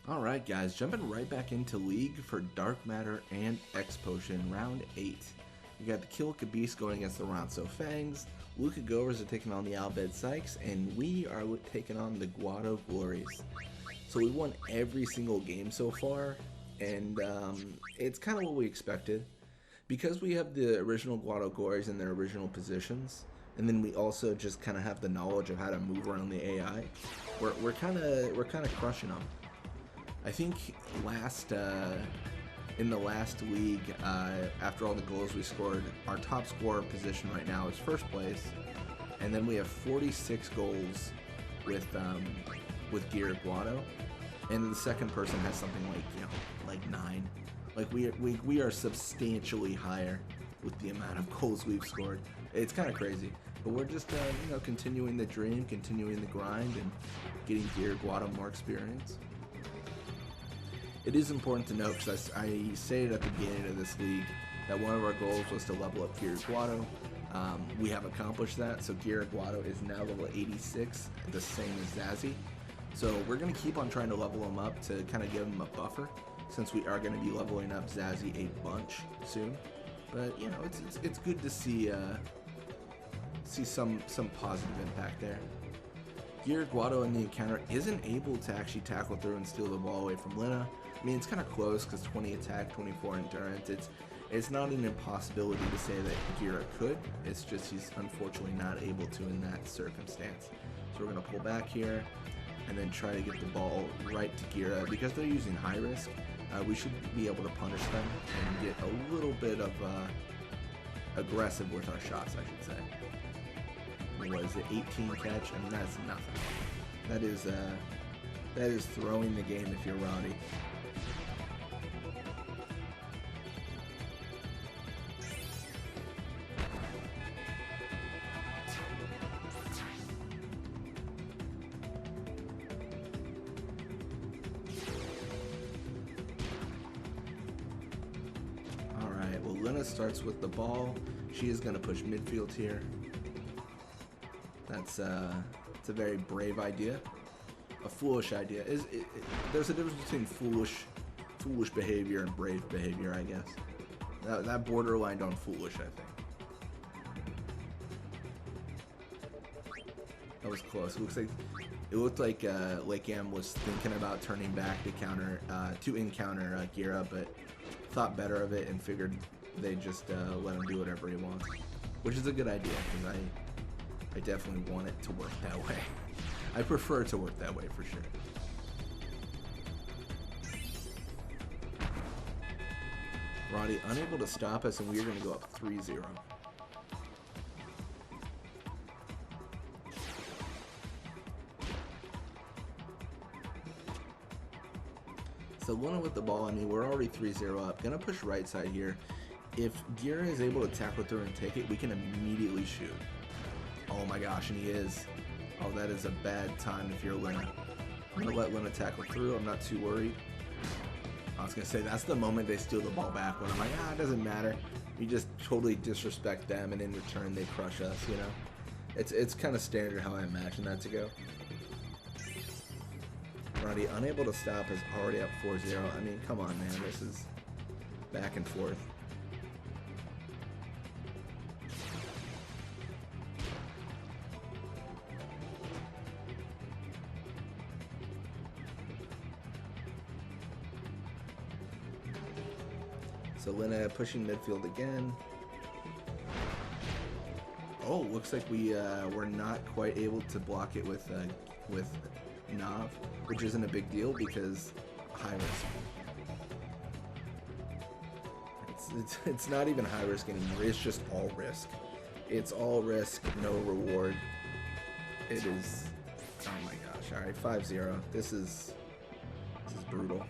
Alright guys, jumping right back into League for Dark Matter and X Potion, round 8. We got the Kilka Beast going against the Ronso Fangs, Luca Goers are taking on the Albed Sykes, and we are taking on the Guado Glories. So we won every single game so far, and it's kind of what we expected. Because we have the original Guado Glories in their original positions, and then we also just kind of have the knowledge of how to move around the AI, we're kind of crushing them. I think in the last league, after all the goals we scored, our top scorer position right now is first place, and then we have 46 goals with Giera Guado, and the second person has something like 9. Like we are substantially higher with the amount of goals we've scored. It's kind of crazy, but we're just continuing the dream, continuing the grind, and getting Giera Guado more experience. It is important to note, because I stated at the beginning of this league that one of our goals was to level up Giera Guado. We have accomplished that, so Giera Guado is now level 86, the same as Zazzy. So we're going to keep on trying to level him up to kind of give him a buffer, since we are going to be leveling up Zazzy a bunch soon. But you know, it's good to see some positive impact there. Giera Guado in the encounter isn't able to actually tackle through and steal the ball away from Lina. I mean, it's kind of close because 20 attack, 24 endurance. It's not an impossibility to say that Giera could. It's just he's unfortunately not able to in that circumstance. So we're going to pull back here and then try to get the ball right to Giera. Because they're using high risk, we should be able to punish them and get a little bit of aggressive with our shots, I should say. What is it, 18 catch? I mean, that's nothing. That is throwing the game if you're Roddy. Alright, well, Lina starts with the ball. She is going to push midfield here. It's a very brave idea, a foolish idea. There's a difference between foolish behavior and brave behavior, I guess. That borderline on foolish, I think. That was close. It looked like Lake Am was thinking about turning back to encounter Giera, but thought better of it and figured they'd just let him do whatever he wants, which is a good idea because I definitely want it to work that way. I prefer it to work that way for sure. Roddy unable to stop us, and we are going to go up 3-0. So Luna with the ball, I mean, we're already 3-0 up. Gonna push right side here. If Giera is able to tackle through and take it, we can immediately shoot. Oh my gosh, and he is. Oh, that is a bad time if you're Lina. I'm going to let Lina tackle through. I'm not too worried. I was going to say, that's the moment they steal the ball back when I'm like, it doesn't matter. You just totally disrespect them, and in return they crush us, you know? It's kind of standard how I imagine that to go. Roddy, unable to stop, is already up 4-0. I mean, come on, man. This is back and forth. So Lina pushing midfield again. Oh, looks like we were not quite able to block it with Nav, which isn't a big deal because high risk. It's not even high risk anymore. It's just all risk. It's all risk, no reward. It is. Oh my gosh! All right, 5-0. This is brutal.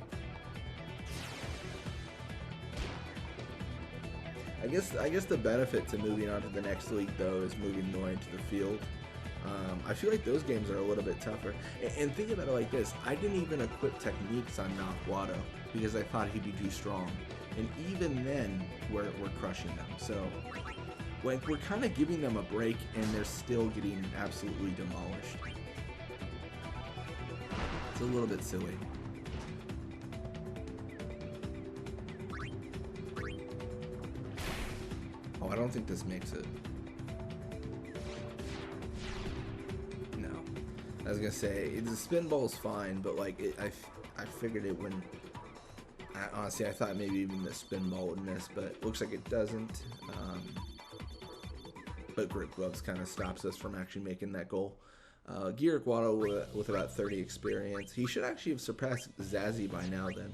I guess the benefit to moving on to the next league, though, is moving more into the field. I feel like those games are a little bit tougher. And think about it like this. I didn't even equip techniques on Guado because I thought he'd be too strong. And even then, we're crushing them. So, like, we're kind of giving them a break, and they're still getting absolutely demolished. It's a little bit silly. Oh, I don't think this makes it. No. I was gonna say, the spin ball's fine, but like, I figured it wouldn't. Honestly, I thought maybe even the spin ball would miss, but it looks like it doesn't. But Grip Gloves kind of stops us from actually making that goal. Giera Guado with about 30 experience. He should actually have surpassed Zazzy by now then.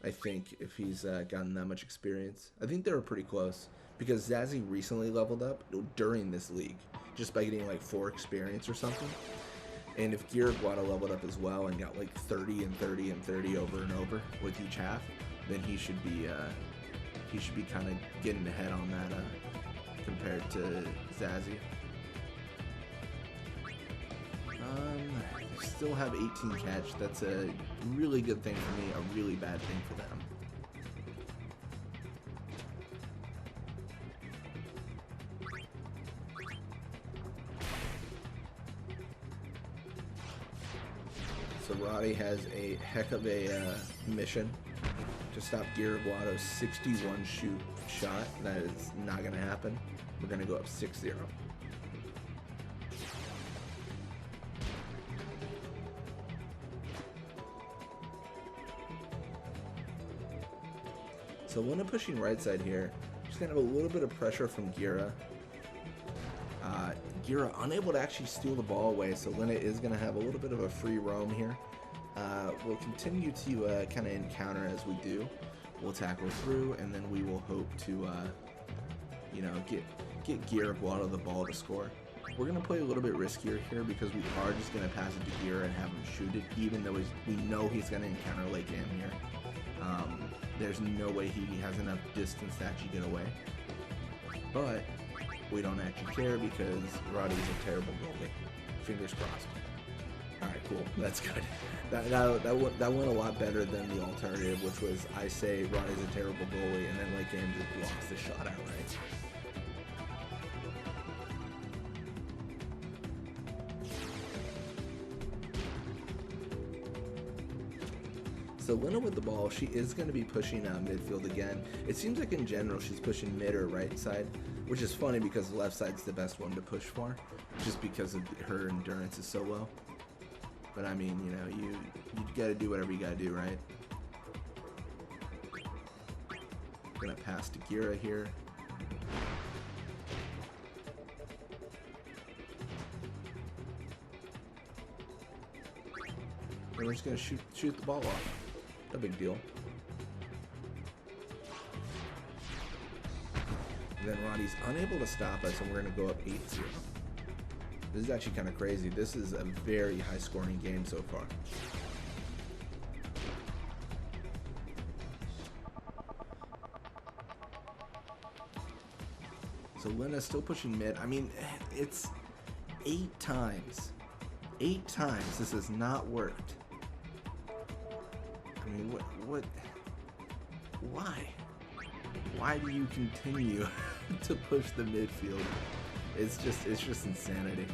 I think, if he's gotten that much experience. I think they were pretty close, because Zazzy recently leveled up during this league, just by getting like 4 experience or something. And if Giera Guado leveled up as well and got like 30 and 30 and 30 over and over with each half, then he should be kind of getting ahead on that compared to Zazzy. Still have 18 catch. That's a really good thing for me, a really bad thing for them. So Roddy has a heck of a mission to stop Giera Guado's 61 shot. That is not going to happen. We're going to go up 6-0. So Luna pushing right side here. Just gonna have a little bit of pressure from Giera. Giera unable to actually steal the ball away, so Luna is gonna have a little bit of a free roam here. We'll continue to kind of encounter as we do. We'll tackle through, and then we will hope to, you know, get Giera Guado the ball to score. We're gonna play a little bit riskier here because we are just gonna pass it to Giera and have him shoot it, even though we know he's gonna encounter late game here. There's no way he has enough distance to actually get away. But we don't actually care because Roddy's a terrible goalie. Fingers crossed. Alright, cool. That's good. That went a lot better than the alternative, which was I say Roddy's a terrible goalie and then late game just blocks the shot outright. So Luna with the ball, she is going to be pushing midfield again. It seems like in general she's pushing mid or right side, which is funny because the left side's the best one to push for, just because of her endurance is so low. But I mean, you know, you got to do whatever you got to do, right? Gonna pass to Giera here. And we're just gonna shoot the ball off. No big deal. And then Roddy's unable to stop us, and we're going to go up 8-0. This is actually kind of crazy. This is a very high-scoring game so far. So Lena's still pushing mid. I mean, it's 8 times. 8 times this has not worked. I mean, why do you continue to push the midfield? It's just insanity.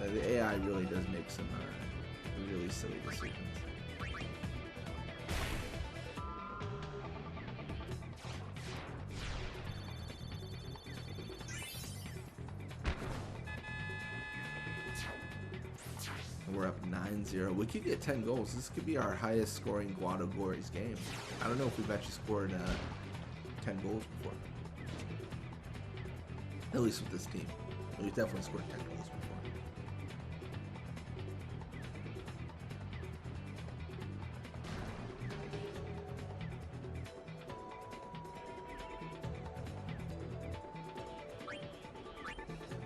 The AI really does make some really silly decisions. We're up 9-0. We could get 10 goals. This could be our highest scoring Guado Glories game. I don't know if we've actually scored 10 goals before. At least with this team. We've definitely scored 10 goals before.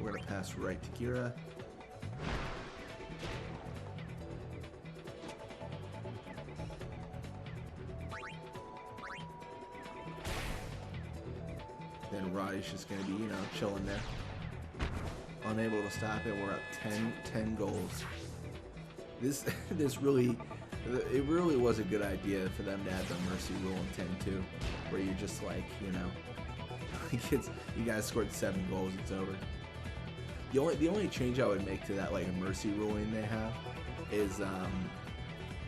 We're going to pass right to Giera. Then Roddy's just going to be, you know, chilling there. Unable to stop it. We're up 10 goals. It really was a good idea for them to add the mercy rule in 10-2, where you're just like, you know, you guys scored 7 goals, it's over. The only change I would make to that, like, mercy ruling they have is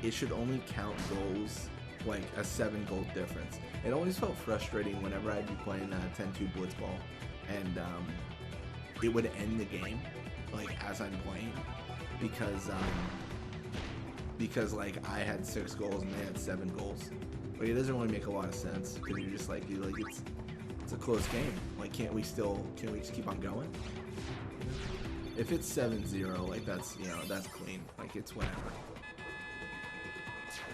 it should only count goals like a 7 goal difference. It always felt frustrating whenever I'd be playing 10-2 Blitzball, and it would end the game like as I'm playing because like I had 6 goals and they had 7 goals. Like it doesn't really make a lot of sense because you're just like it's a close game. Like can't we just keep on going? If it's 7-0, like that's that's clean. Like it's whatever.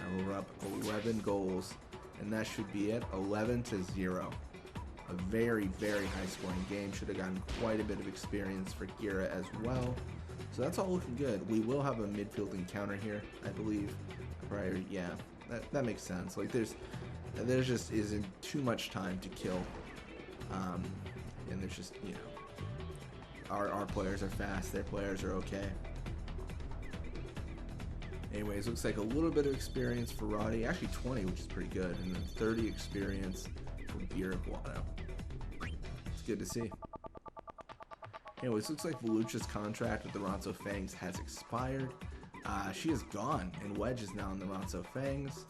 And we're up 11 goals, and that should be it. 11-0. A very, very high scoring game. Should have gotten quite a bit of experience for Giera as well. So that's all looking good. We will have a midfield encounter here, I believe. Right? Yeah, that makes sense. Like there's just isn't too much time to kill, and there's just our players are fast. Their players are okay. Anyways, looks like a little bit of experience for Roddy. Actually 20, which is pretty good. And then 30 experience for Giera Guado. It's good to see. Anyways, looks like Volucha's contract with the Ronso Fangs has expired. She is gone, and Wedge is now in the Ronso Fangs.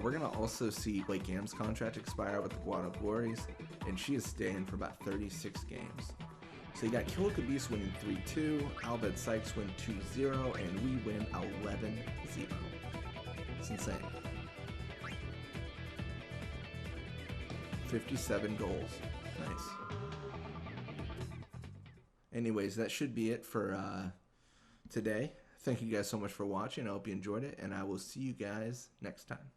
We're going to also see Blake Gam's contract expire with the Guado Glories, and she is staying for about 36 games. So you got Killica Beast winning 3-2, Albed Sykes win 2-0, and we win 11-0. It's insane. 57 goals. Nice. Anyways, that should be it for today. Thank you guys so much for watching. I hope you enjoyed it, and I will see you guys next time.